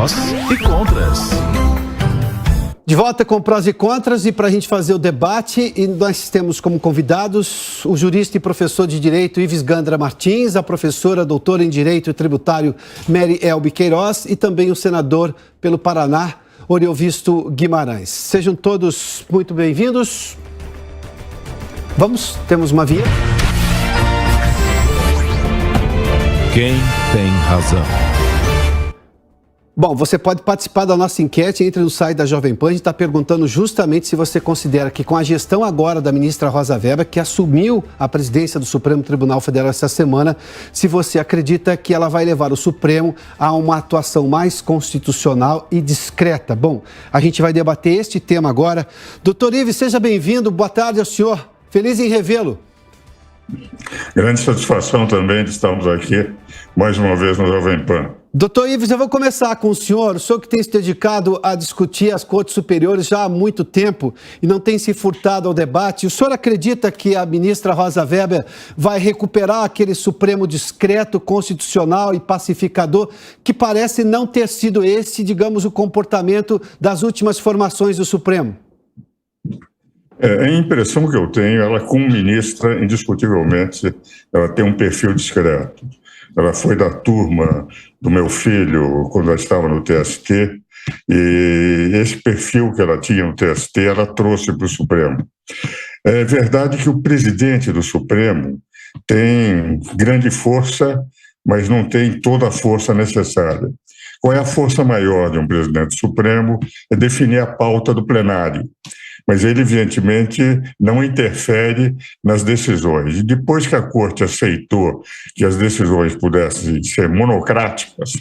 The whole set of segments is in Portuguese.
Prós e contras. De volta com prós e contras, e para a gente fazer o debate, e nós temos como convidados o jurista e professor de Direito Ives Gandra Martins, a professora doutora em Direito Tributário Mary Elbe Queiroz e também o senador pelo Paraná, Oriovisto Guimarães. Sejam todos muito bem-vindos. Temos uma vinheta. Quem tem razão? Bom, você pode participar da nossa enquete, entre no site da Jovem Pan. A gente está perguntando justamente se você considera que com a gestão agora da ministra Rosa Weber, que assumiu a presidência do Supremo Tribunal Federal essa semana, se você acredita que ela vai levar o Supremo a uma atuação mais constitucional e discreta. Bom, a gente vai debater este tema agora. Doutor Ives, seja bem-vindo. Boa tarde ao senhor. Feliz em revê-lo. Grande satisfação também de estarmos aqui mais uma vez no Jovem Pan. Doutor Ives, eu vou começar com o senhor que tem se dedicado a discutir as cortes superiores já há muito tempo e não tem se furtado ao debate. O senhor acredita que a ministra Rosa Weber vai recuperar aquele Supremo discreto, constitucional e pacificador que parece não ter sido esse, digamos, o comportamento das últimas formações do Supremo? A impressão que eu tenho, ela como ministra, indiscutivelmente, ela tem um perfil discreto. Ela foi da turma do meu filho quando ela estava no TST, e esse perfil que ela tinha no TST, ela trouxe para o Supremo. É verdade que o presidente do Supremo tem grande força, mas não tem toda a força necessária. Qual é a força maior de um presidente do Supremo? É definir a pauta do plenário. Mas ele, evidentemente, não interfere nas decisões. E depois que a Corte aceitou que as decisões pudessem ser monocráticas,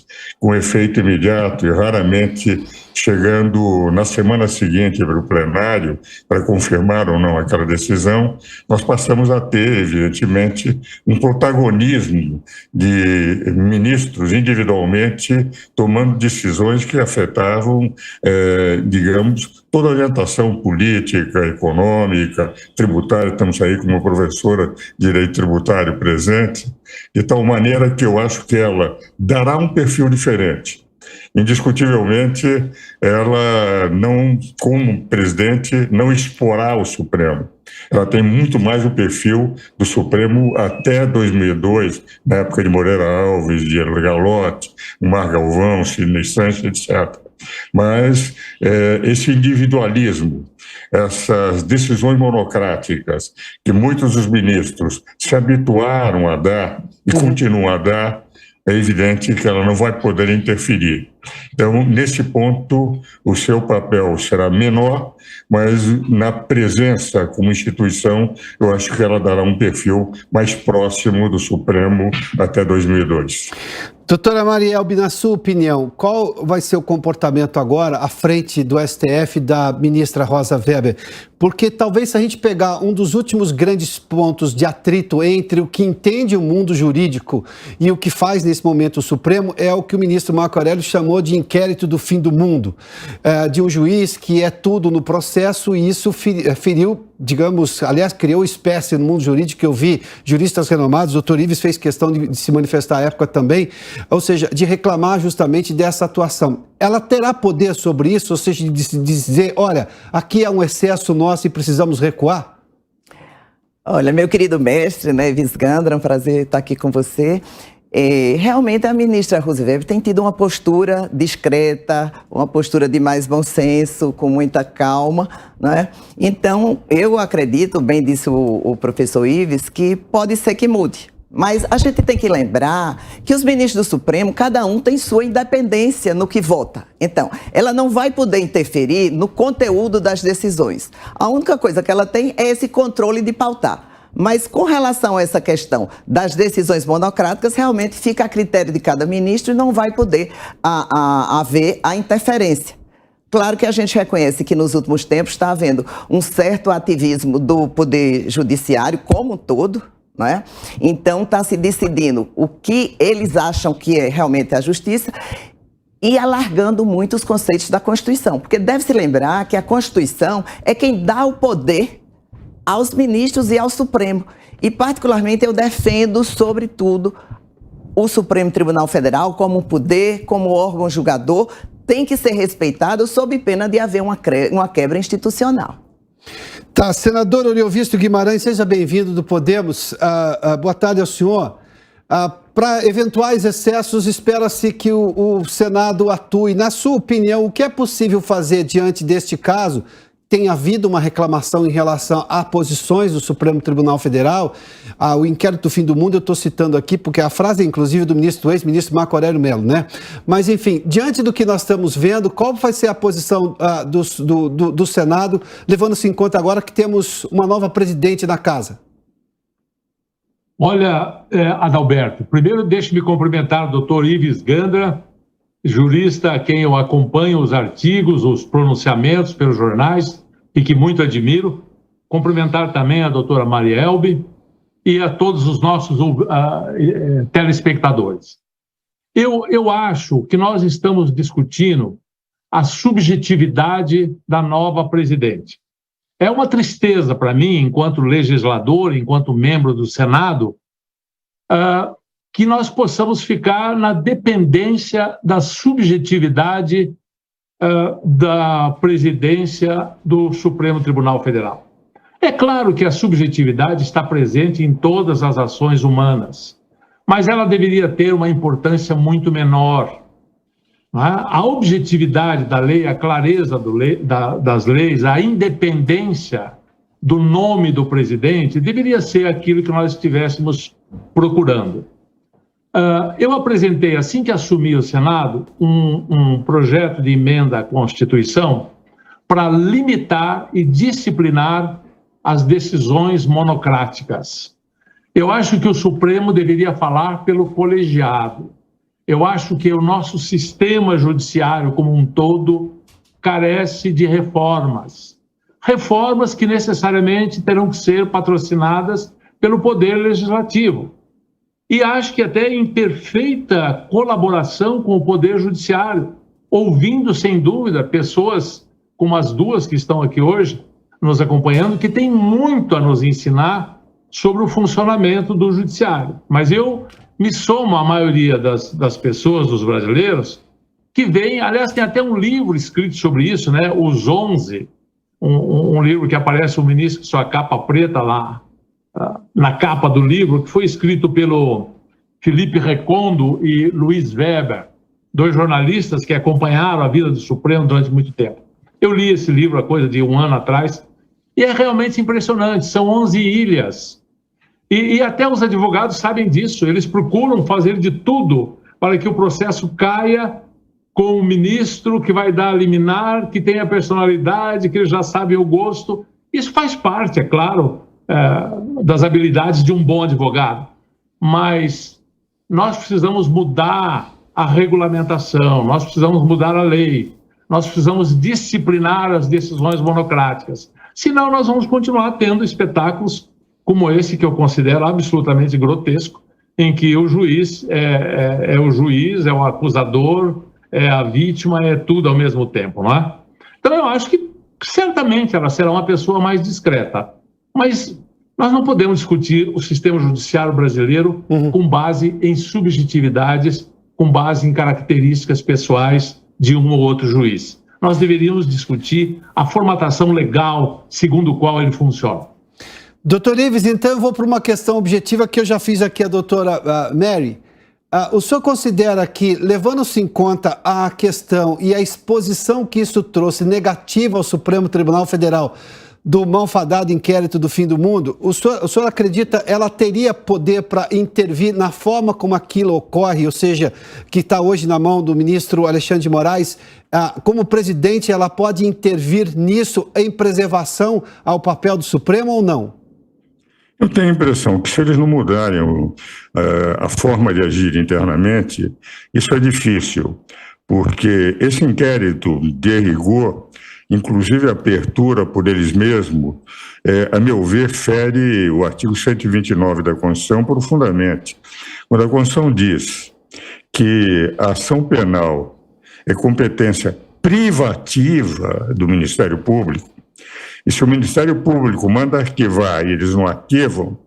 com efeito imediato e raramente chegando na semana seguinte para o plenário para confirmar ou não aquela decisão, nós passamos a ter, evidentemente, um protagonismo de ministros individualmente tomando decisões que afetavam, digamos, toda a orientação política, econômica, tributária. Estamos aí com uma professora de direito tributário presente, de tal maneira que eu acho que ela dará um perfil diferente. Indiscutivelmente, ela não, como presidente, não exporá o Supremo. Ela tem muito mais o perfil do Supremo até 2002, na época de Moreira Alves, de Galotti, Mar Galvão, Sidney Sanches, etc. Mas esse individualismo, essas decisões monocráticas que muitos dos ministros se habituaram a dar e continuam a dar, é evidente que ela não vai poder interferir. Então, nesse ponto, o seu papel será menor, mas na presença como instituição, eu acho que ela dará um perfil mais próximo do Supremo até 2002. Doutora Mary Elbe, na sua opinião, qual vai ser o comportamento agora à frente do STF da ministra Rosa Weber? Porque talvez se a gente pegar um dos últimos grandes pontos de atrito entre o que entende o mundo jurídico e o que faz nesse momento o Supremo é o que o ministro Marco Aurélio chamou de inquérito do fim do mundo, de um juiz que é tudo no processo, e isso feriu, digamos, aliás, criou espécie no mundo jurídico, que eu vi juristas renomados, o doutor Ives fez questão de se manifestar à época também, ou seja, de reclamar justamente dessa atuação. Ela terá poder sobre isso, ou seja, de dizer, olha, aqui é um excesso nosso e precisamos recuar? Olha, meu querido mestre, né, Ives Gandra, é um prazer estar aqui com você. Realmente a ministra Rosa Weber tem tido uma postura discreta, uma postura de mais bom senso, com muita calma, né? Então, eu acredito, bem disse o professor Ives, que pode ser que mude. Mas a gente tem que lembrar que os ministros do Supremo, cada um tem sua independência no que vota. Então, ela não vai poder interferir no conteúdo das decisões. A única coisa que ela tem é esse controle de pautar. Mas com relação a essa questão das decisões monocráticas, realmente fica a critério de cada ministro e não vai poder haver a interferência. Claro que a gente reconhece que nos últimos tempos está havendo um certo ativismo do Poder Judiciário como um todo, não é? Então está se decidindo o que eles acham que é realmente a justiça e alargando muito os conceitos da Constituição. Porque deve-se lembrar que a Constituição é quem dá o poder aos ministros e ao Supremo. E, particularmente, eu defendo, sobretudo, o Supremo Tribunal Federal como um poder, como órgão julgador, tem que ser respeitado sob pena de haver uma quebra institucional. Tá, senador Oriovisto Guimarães, seja bem-vindo do Podemos. Boa tarde ao senhor. Para eventuais excessos, espera-se que o Senado atue. Na sua opinião, o que é possível fazer diante deste caso? Tem havido uma reclamação em relação a posições do Supremo Tribunal Federal, o inquérito do fim do mundo, eu estou citando aqui, porque a frase é inclusive do ex-ministro Marco Aurélio Mello, né? Mas, enfim, diante do que nós estamos vendo, qual vai ser a posição do Senado, levando-se em conta agora que temos uma nova presidente na casa? Olha, Adalberto, primeiro deixe-me cumprimentar o doutor Ives Gandra, jurista a quem eu acompanho os artigos, os pronunciamentos pelos jornais e que muito admiro. Cumprimentar também a doutora Maria Elbe e a todos os nossos telespectadores. Eu acho que nós estamos discutindo a subjetividade da nova presidente. É uma tristeza para mim, enquanto legislador, enquanto membro do Senado, que nós possamos ficar na dependência da subjetividade da presidência do Supremo Tribunal Federal. É claro que a subjetividade está presente em todas as ações humanas, mas ela deveria ter uma importância muito menor. A objetividade da lei, a clareza das leis, a independência do nome do presidente deveria ser aquilo que nós estivéssemos procurando. Eu apresentei, assim que assumi o Senado, um projeto de emenda à Constituição para limitar e disciplinar as decisões monocráticas. Eu acho que o Supremo deveria falar pelo colegiado. Eu acho que o nosso sistema judiciário como um todo carece de reformas. Reformas que necessariamente terão que ser patrocinadas pelo Poder Legislativo. E acho que até em perfeita colaboração com o Poder Judiciário, ouvindo, sem dúvida, pessoas como as duas que estão aqui hoje, nos acompanhando, que têm muito a nos ensinar sobre o funcionamento do Judiciário. Mas eu me somo à maioria das pessoas, dos brasileiros, que veem, aliás, tem até um livro escrito sobre isso, né? Os 11, um livro que aparece o ministro com sua capa preta lá, na capa do livro, que foi escrito pelo Felipe Recondo e Luiz Weber, dois jornalistas que acompanharam a vida do Supremo durante muito tempo. Eu li esse livro há coisa de um ano atrás, e é realmente impressionante, são 11 ilhas. E até os advogados sabem disso, eles procuram fazer de tudo para que o processo caia com o ministro que vai dar a liminar, que tem a personalidade, que ele já sabe o gosto. Isso faz parte, é claro, das habilidades de um bom advogado. Mas nós precisamos mudar a regulamentação, nós precisamos mudar a lei, nós precisamos disciplinar as decisões monocráticas. Senão nós vamos continuar tendo espetáculos como esse, que eu considero absolutamente grotesco, em que o juiz é o juiz, é o acusador, é a vítima, é tudo ao mesmo tempo, não é? Então eu acho que certamente ela será uma pessoa mais discreta, mas nós não podemos discutir o sistema judiciário brasileiro com base em subjetividades, com base em características pessoais de um ou outro juiz. Nós deveríamos discutir a formatação legal segundo a qual ele funciona. Doutor Ives, então eu vou para uma questão objetiva que eu já fiz aqui a doutora Mary. O senhor considera que, levando-se em conta a questão e a exposição que isso trouxe negativa ao Supremo Tribunal Federal do malfadado inquérito do fim do mundo, o senhor acredita que ela teria poder para intervir na forma como aquilo ocorre, ou seja, que está hoje na mão do ministro Alexandre de Moraes? Como presidente, ela pode intervir nisso em preservação ao papel do Supremo ou não? Eu tenho a impressão que se eles não mudarem a forma de agir internamente, isso é difícil, porque esse inquérito de rigor, inclusive a abertura por eles mesmos, a meu ver, fere o artigo 129 da Constituição profundamente. Quando a Constituição diz que a ação penal é competência privativa do Ministério Público, e se o Ministério Público manda arquivar e eles não arquivam,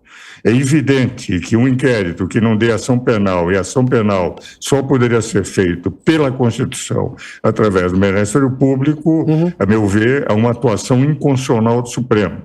É evidente que um inquérito que não dê ação penal, e ação penal só poderia ser feito pela Constituição através do Ministério Público, a meu ver, é uma atuação inconstitucional do Supremo.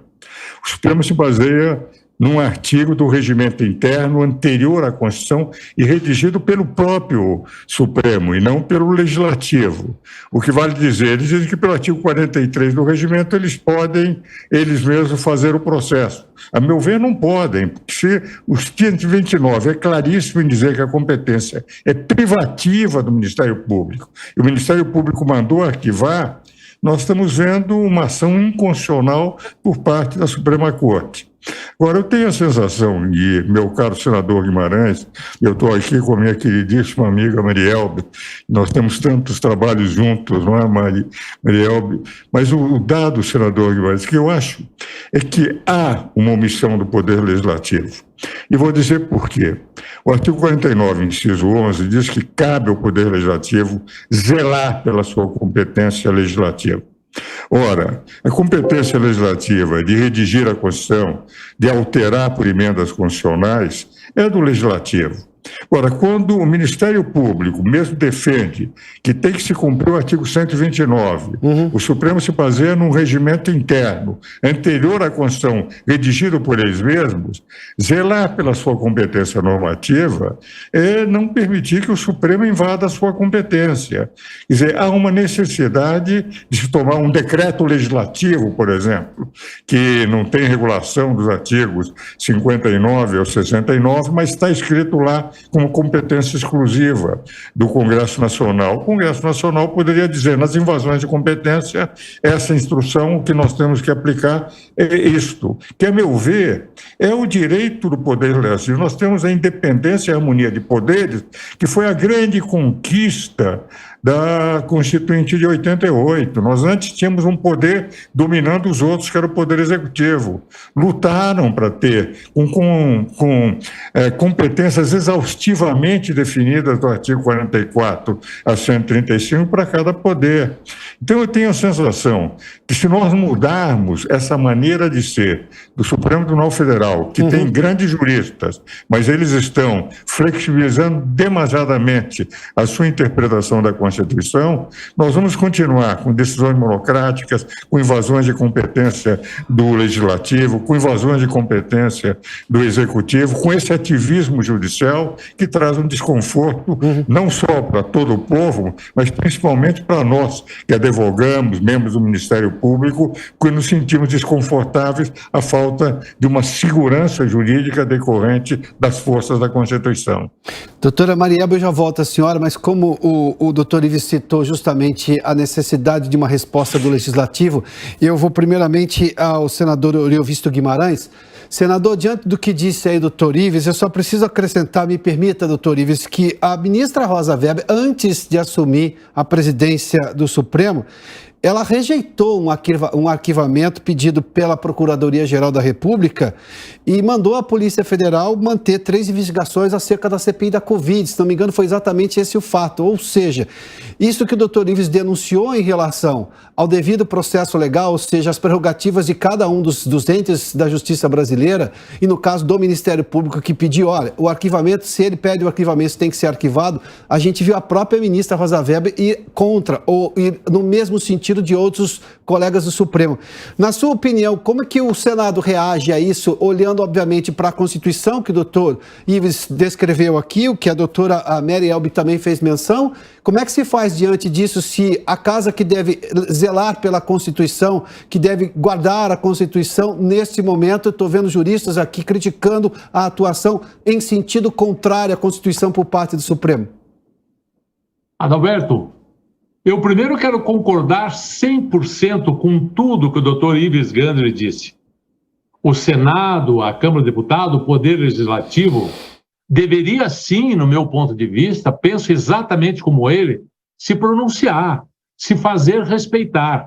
O Supremo se baseia num artigo do regimento interno anterior à Constituição e redigido pelo próprio Supremo e não pelo Legislativo. O que vale dizer, eles dizem que pelo artigo 43 do regimento eles podem, eles mesmos, fazer o processo. A meu ver, não podem, porque se o 129 é claríssimo em dizer que a competência é privativa do Ministério Público e o Ministério Público mandou arquivar, nós estamos vendo uma ação inconstitucional por parte da Suprema Corte. Agora, eu tenho a sensação, e meu caro senador Guimarães, eu estou aqui com a minha queridíssima amiga Marielbe, nós temos tantos trabalhos juntos, não é, Marielbe? Mas o dado, senador Guimarães, que eu acho é que há uma omissão do Poder Legislativo. E vou dizer por quê. O artigo 49, inciso 11, diz que cabe ao Poder Legislativo zelar pela sua competência legislativa. Ora, a competência legislativa de redigir a Constituição, de alterar por emendas constitucionais, é do Legislativo. Ora, quando o Ministério Público mesmo defende que tem que se cumprir o artigo 129, o Supremo se baseia num regimento interno anterior à Constituição, redigido por eles mesmos, zelar pela sua competência normativa é não permitir que o Supremo invada a sua competência. Quer dizer, há uma necessidade de se tomar um decreto legislativo, por exemplo, que não tem regulação dos artigos 59 ou 69, mas está escrito lá como competência exclusiva do Congresso Nacional. O Congresso Nacional poderia dizer, nas invasões de competência, essa instrução que nós temos que aplicar é isto, que, a meu ver, é o direito do Poder Legislativo. Nós temos a independência e a harmonia de poderes, que foi a grande conquista da Constituinte de 88. Nós antes tínhamos um poder dominando os outros, que era o Poder Executivo. Lutaram para ter, com competências exaustivamente definidas do artigo 44 a 135 para cada poder. Então eu tenho a sensação que se nós mudarmos essa maneira de ser do Supremo Tribunal Federal, que tem grandes juristas, mas eles estão flexibilizando demasiadamente a sua interpretação da Constituição, nós vamos continuar com decisões monocráticas, com invasões de competência do Legislativo, com invasões de competência do Executivo, com esse ativismo judicial que traz um desconforto não só para todo o povo, mas principalmente para nós, que advogamos, membros do Ministério Público, que nos sentimos desconfortáveis à falta de uma segurança jurídica decorrente das forças da Constituição. Doutora Marielbe, eu já volto à senhora, mas como o doutor Ives citou justamente a necessidade de uma resposta do Legislativo, eu vou primeiramente ao senador Oriovisto Guimarães. Senador, diante do que disse aí o doutor Ives, eu só preciso acrescentar, me permita, doutor Ives, que a ministra Rosa Weber, antes de assumir a presidência do Supremo, ela rejeitou um arquivamento pedido pela Procuradoria-Geral da República e mandou a Polícia Federal manter 3 investigações acerca da CPI da Covid. Se não me engano, foi exatamente esse o fato. Ou seja, isso que o doutor Ives denunciou em relação ao devido processo legal, ou seja, as prerrogativas de cada um dos entes da justiça brasileira, e no caso do Ministério Público que pediu, olha, o arquivamento, se ele pede o arquivamento, tem que ser arquivado, a gente viu a própria ministra Rosa Weber ir contra, ou ir no mesmo sentido de outros colegas do Supremo. Na sua opinião, como é que o Senado reage a isso, olhando, obviamente, para a Constituição, que o doutor Ives descreveu aqui, o que a doutora Marielbe também fez menção? Como é que se faz diante disso, se a casa que deve zelar pela Constituição, que deve guardar a Constituição, neste momento, eu estou vendo juristas aqui criticando a atuação em sentido contrário à Constituição por parte do Supremo? Adalberto, eu primeiro quero concordar 100% com tudo que o doutor Ives Gandra disse. O Senado, a Câmara dos Deputados, o Poder Legislativo, deveria sim, no meu ponto de vista, penso exatamente como ele, se pronunciar, se fazer respeitar.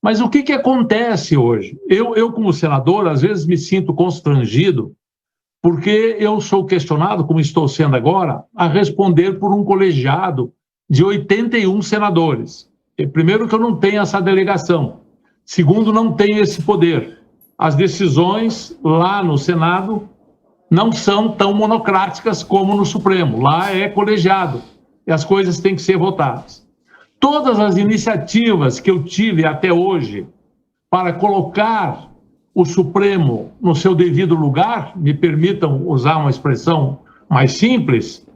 Mas o que acontece hoje? Eu, como senador, às vezes me sinto constrangido, porque eu sou questionado, como estou sendo agora, a responder por um colegiado de 81 senadores. Primeiro, que eu não tenho essa delegação. Segundo, não tenho esse poder. as decisões lá no Senado não são tão monocráticas como no Supremo. Lá é colegiado e as coisas têm que ser votadas. Todas as iniciativas que eu tive até hoje para colocar o Supremo no seu devido lugar, me permitam usar uma expressão mais simples,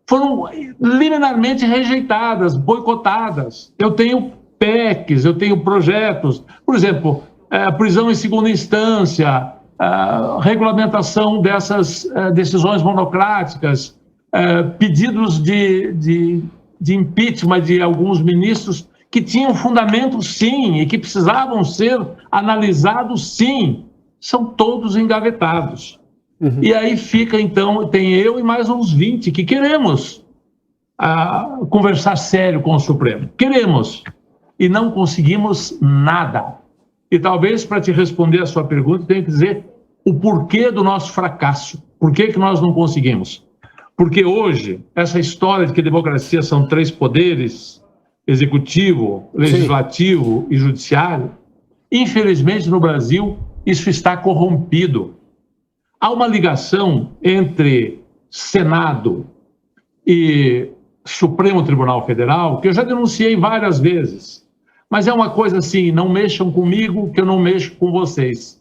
foram liminarmente rejeitadas, boicotadas. Eu tenho PECs, eu tenho projetos, por exemplo, prisão em segunda instância, regulamentação dessas decisões monocráticas, pedidos de impeachment de alguns ministros que tinham fundamento, sim, e que precisavam ser analisados, sim, são todos engavetados. Uhum. E aí fica, então, tem eu e mais uns 20 que queremos conversar sério com o Supremo. Queremos. E não conseguimos nada. E talvez, para te responder a sua pergunta, eu tenho que dizer o porquê do nosso fracasso. Por que nós não conseguimos? Porque hoje, essa história de que a democracia são 3 poderes, executivo, legislativo Sim. e judiciário, infelizmente no Brasil isso está corrompido. Há uma ligação entre Senado e Supremo Tribunal Federal que eu já denunciei várias vezes, mas é uma coisa assim, não mexam comigo que eu não mexo com vocês.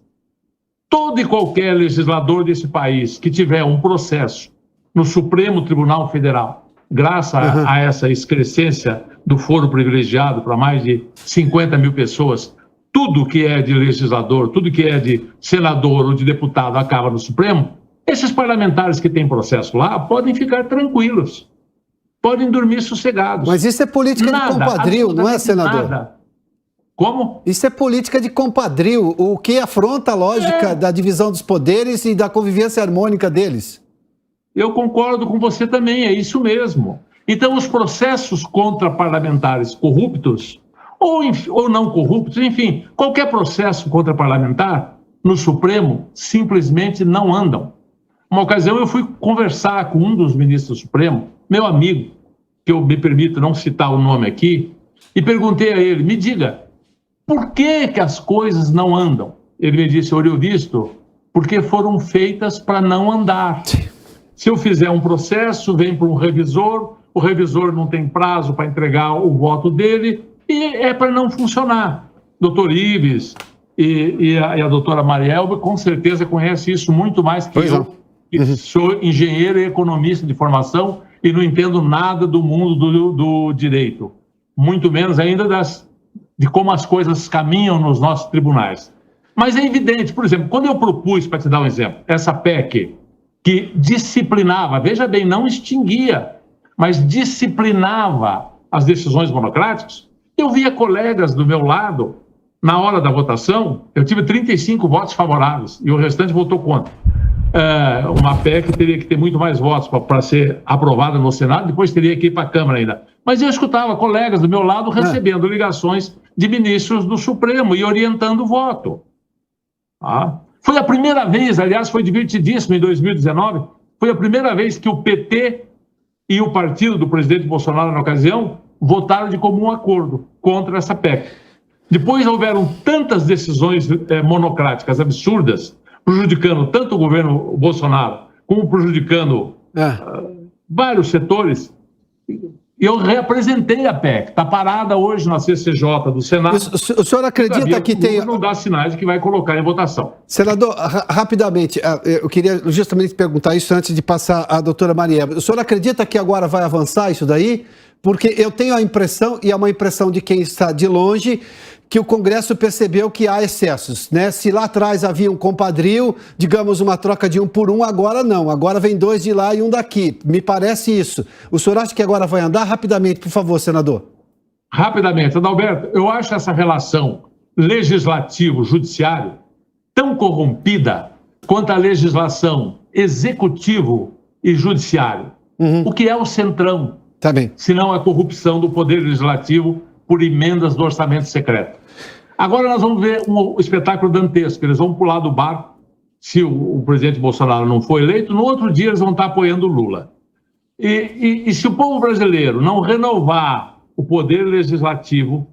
Todo e qualquer legislador desse país que tiver um processo no Supremo Tribunal Federal, graças a essa excrescência do foro privilegiado para mais de 50 mil pessoas, tudo que é de legislador, tudo que é de senador ou de deputado acaba no Supremo, esses parlamentares que têm processo lá podem ficar tranquilos, podem dormir sossegados. Mas isso é política de compadrio, não é, senador? Nada. Como? Isso é política de compadrio, o que afronta a lógica da divisão dos poderes e da convivência harmônica deles. Eu concordo com você também, é isso mesmo. Então, os processos contra parlamentares corruptos, ou não corruptos, enfim, qualquer processo contra parlamentar no Supremo simplesmente não andam. Uma ocasião eu fui conversar com um dos ministros do Supremo, meu amigo, que eu me permito não citar o nome aqui, e perguntei a ele, me diga, por que as coisas não andam? Ele me disse, olha, eu visto, porque foram feitas para não andar. Se eu fizer um processo, vem para um revisor, o revisor não tem prazo para entregar o voto dele e é para não funcionar. Doutor Ives e a doutora Marielba com certeza conhecem isso muito mais que eu, que sou engenheiro e economista de formação e não entendo nada do mundo do direito, muito menos ainda de como as coisas caminham nos nossos tribunais. Mas é evidente, por exemplo, quando eu propus, para te dar um exemplo, essa PEC que disciplinava, veja bem, não extinguia, mas disciplinava as decisões monocráticas, eu via colegas do meu lado, na hora da votação, eu tive 35 votos favoráveis e o restante votou contra. Uma PEC teria que ter muito mais votos para ser aprovada no Senado, depois teria que ir para a Câmara ainda. Mas eu escutava colegas do meu lado recebendo ligações de ministros do Supremo e orientando o voto. Foi a primeira vez, aliás, foi divertidíssimo em 2019, foi a primeira vez que o PT e o partido do presidente Bolsonaro, na ocasião, votaram de comum acordo contra essa PEC. Depois houveram tantas decisões monocráticas absurdas, prejudicando tanto o governo Bolsonaro, como prejudicando vários setores. Eu reapresentei a PEC, está parada hoje na CCJ do Senado. O senhor acredita que tem... não dá sinais de que vai colocar em votação. Senador, rapidamente, eu queria justamente perguntar isso antes de passar à doutora Marielba. O senhor acredita que agora vai avançar isso daí? Porque eu tenho a impressão, e é uma impressão de quem está de longe, que o Congresso percebeu que há excessos, né? Se lá atrás havia um compadrio, digamos uma troca de 1 por 1, agora não. Agora vem 2 de lá e 1 daqui. Me parece isso. O senhor acha que agora vai andar? Rapidamente, por favor, senador. Rapidamente. Adalberto, eu acho essa relação legislativo-judiciário tão corrompida quanto a legislação executivo e judiciário. O que é o centrão? Tá bem. Se não a corrupção do poder legislativo por emendas do orçamento secreto. Agora nós vamos ver um espetáculo dantesco. Eles vão pular do barco, se o presidente Bolsonaro não for eleito, no outro dia eles vão estar apoiando o Lula. E se o povo brasileiro não renovar o poder legislativo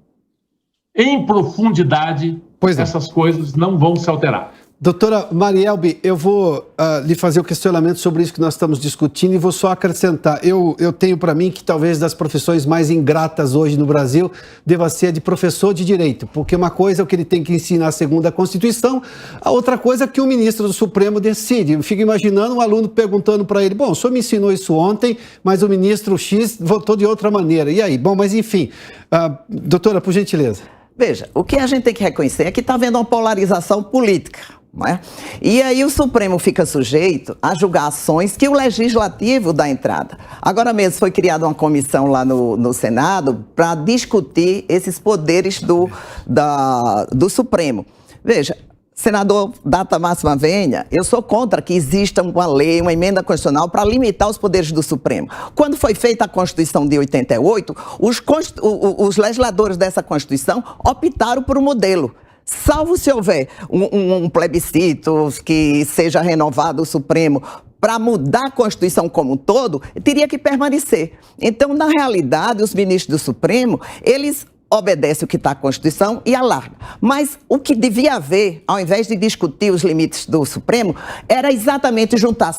em profundidade, essas coisas não vão se alterar. Doutora Marielbe, eu vou lhe fazer o questionamento sobre isso que nós estamos discutindo e vou só acrescentar. Eu tenho para mim que talvez das profissões mais ingratas hoje no Brasil deva ser a de professor de direito, porque uma coisa é o que ele tem que ensinar segundo a Constituição, a outra coisa é que o ministro do Supremo decide. Eu fico imaginando um aluno perguntando para ele, bom, o senhor me ensinou isso ontem, mas o ministro X votou de outra maneira. E aí? Bom, mas enfim, doutora, por gentileza. Veja, o que a gente tem que reconhecer é que está havendo uma polarização política. Não é? E aí o Supremo fica sujeito a julgar ações que o Legislativo dá entrada. Agora mesmo foi criada uma comissão lá no Senado para discutir esses poderes do Supremo. Veja, senador Data Máxima Venha, eu sou contra que exista uma lei, uma emenda constitucional para limitar os poderes do Supremo. Quando foi feita a Constituição de 88, os legisladores dessa Constituição optaram por um modelo. Salvo se houver um plebiscito que seja renovado o Supremo para mudar a Constituição como um todo, teria que permanecer. Então, na realidade, os ministros do Supremo, eles obedecem o que está na Constituição e alarga. Mas o que devia haver, ao invés de discutir os limites do Supremo, era exatamente juntar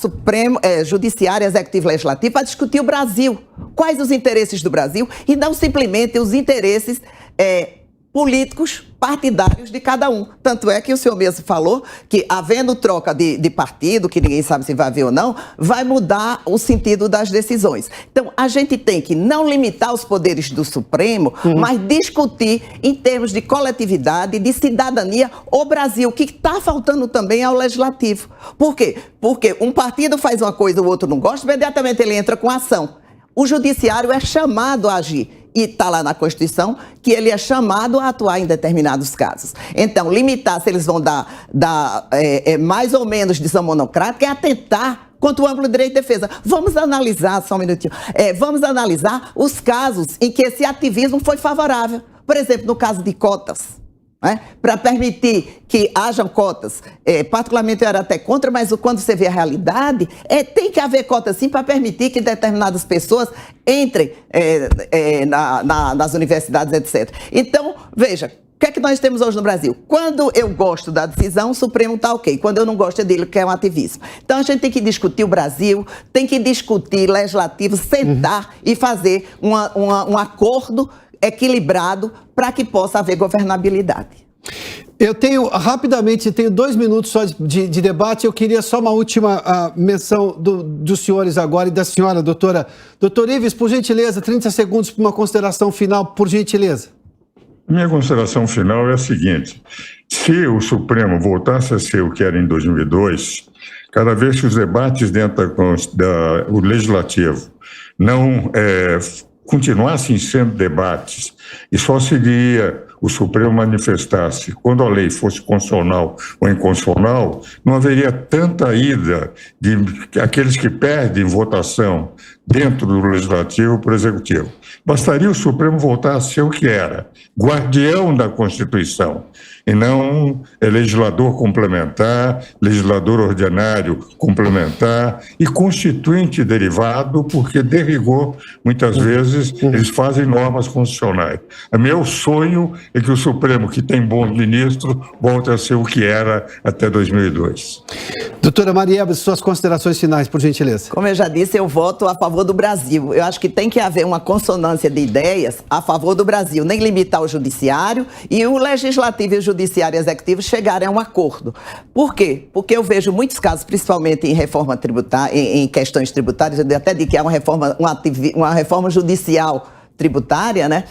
Judiciário, Executivo e Legislativo para discutir o Brasil. Quais os interesses do Brasil e não simplesmente os interesses políticos partidários de cada um. Tanto é que o senhor mesmo falou que, havendo troca de partido, que ninguém sabe se vai haver ou não, vai mudar o sentido das decisões. Então, a gente tem que não limitar os poderes do Supremo, mas discutir em termos de coletividade, de cidadania, o Brasil, que está faltando também ao Legislativo. Por quê? Porque um partido faz uma coisa, o outro não gosta, imediatamente ele entra com ação. O Judiciário é chamado a agir. E está lá na Constituição que ele é chamado a atuar em determinados casos. Então, limitar se eles vão dar mais ou menos decisão monocrática é atentar contra o amplo direito de defesa. Vamos analisar, só um minutinho, vamos analisar os casos em que esse ativismo foi favorável. Por exemplo, no caso de cotas. Para permitir que hajam cotas, particularmente eu era até contra, mas quando você vê a realidade, tem que haver cotas sim para permitir que determinadas pessoas entrem nas universidades, etc. Então, veja, o que é que nós temos hoje no Brasil? Quando eu gosto da decisão, o Supremo está ok. Quando eu não gosto é dele, que é um ativismo. Então, a gente tem que discutir o Brasil, tem que discutir legislativo, sentar e fazer um acordo equilibrado para que possa haver governabilidade. Eu tenho, rapidamente, 2 minutos só de debate. Eu queria só uma última menção dos senhores agora e da senhora, doutora. Doutor Ives, por gentileza, 30 segundos para uma consideração final, por gentileza. Minha consideração final é a seguinte: se o Supremo voltasse a ser o que era em 2002, cada vez que os debates dentro do Legislativo não continuassem sendo debates e só seria o Supremo manifestar-se quando a lei fosse constitucional ou inconstitucional, não haveria tanta ida de aqueles que perdem votação dentro do Legislativo para o Executivo. Bastaria o Supremo voltar a ser o que era, guardião da Constituição, e não legislador complementar, legislador ordinário complementar e constituinte derivado, porque, de rigor, muitas vezes eles fazem normas constitucionais. O meu sonho é que o Supremo, que tem bons ministros, volte a ser o que era até 2002. Doutora Marielbe, suas considerações finais, por gentileza. Como eu já disse, eu voto a favor do Brasil. Eu acho que tem que haver uma consonância de ideias a favor do Brasil, nem limitar o Judiciário e o Legislativo e o Judiciário e Executivo chegarem a um acordo. Por quê? Porque eu vejo muitos casos, principalmente em reforma tributária, em questões tributárias, eu até digo que é uma reforma judicial tributária, né?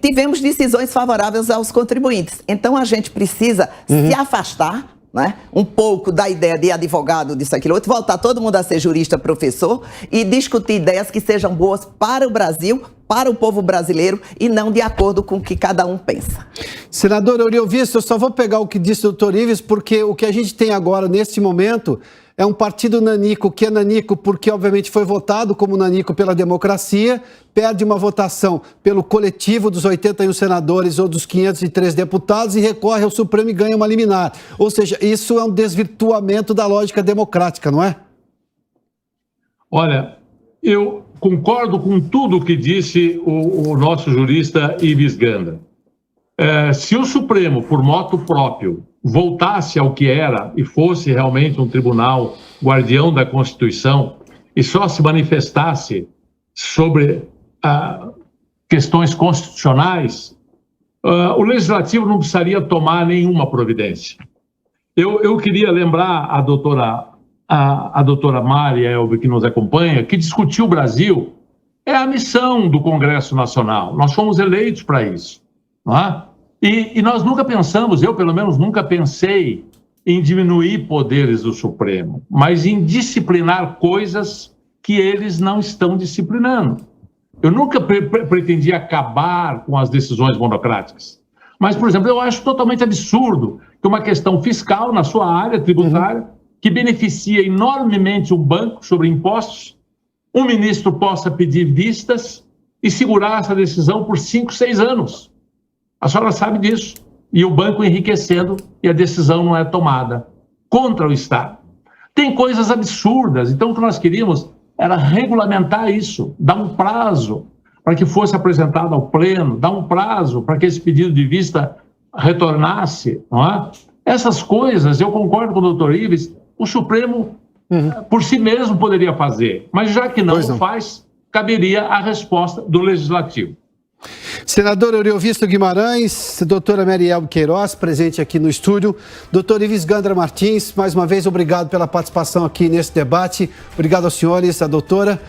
Tivemos decisões favoráveis aos contribuintes. Então, a gente precisa se afastar, né, um pouco da ideia de advogado, disso, aquilo, outro, voltar todo mundo a ser jurista, professor e discutir ideias que sejam boas para o Brasil, para o povo brasileiro e não de acordo com o que cada um pensa. Senador Eurivisto, eu só vou pegar o que disse o doutor Ives, porque o que a gente tem agora, neste momento, é um partido nanico, que é nanico porque, obviamente, foi votado como nanico pela democracia, perde uma votação pelo coletivo dos 81 senadores ou dos 503 deputados e recorre ao Supremo e ganha uma liminar. Ou seja, isso é um desvirtuamento da lógica democrática, não é? Olha, eu concordo com tudo que disse o nosso jurista Ives Gandra. Se o Supremo, por motu próprio, voltasse ao que era e fosse realmente um tribunal guardião da Constituição e só se manifestasse sobre questões constitucionais, o Legislativo não precisaria tomar nenhuma providência. Eu queria lembrar a doutora Maria Elbe, que nos acompanha, que discutir o Brasil é a missão do Congresso Nacional. Nós fomos eleitos para isso, não é? E nós nunca pensamos, eu pelo menos nunca pensei em diminuir poderes do Supremo, mas em disciplinar coisas que eles não estão disciplinando. Eu nunca pretendi acabar com as decisões monocráticas. Mas, por exemplo, eu acho totalmente absurdo que uma questão fiscal na sua área tributária, que beneficia enormemente o banco sobre impostos, um ministro possa pedir vistas e segurar essa decisão por 5, 6 anos. A senhora sabe disso. E o banco enriquecendo e a decisão não é tomada contra o Estado. Tem coisas absurdas. Então, o que nós queríamos era regulamentar isso, dar um prazo para que fosse apresentado ao pleno, dar um prazo para que esse pedido de vista retornasse, não é? Essas coisas, eu concordo com o doutor Ives, o Supremo, por si mesmo, poderia fazer, mas já que não faz, caberia a resposta do Legislativo. Senador Euriovisto Guimarães, doutora Mariel Queiroz, presente aqui no estúdio. Doutor Ives Gandra Martins, mais uma vez, obrigado pela participação aqui nesse debate. Obrigado aos senhores, a doutora.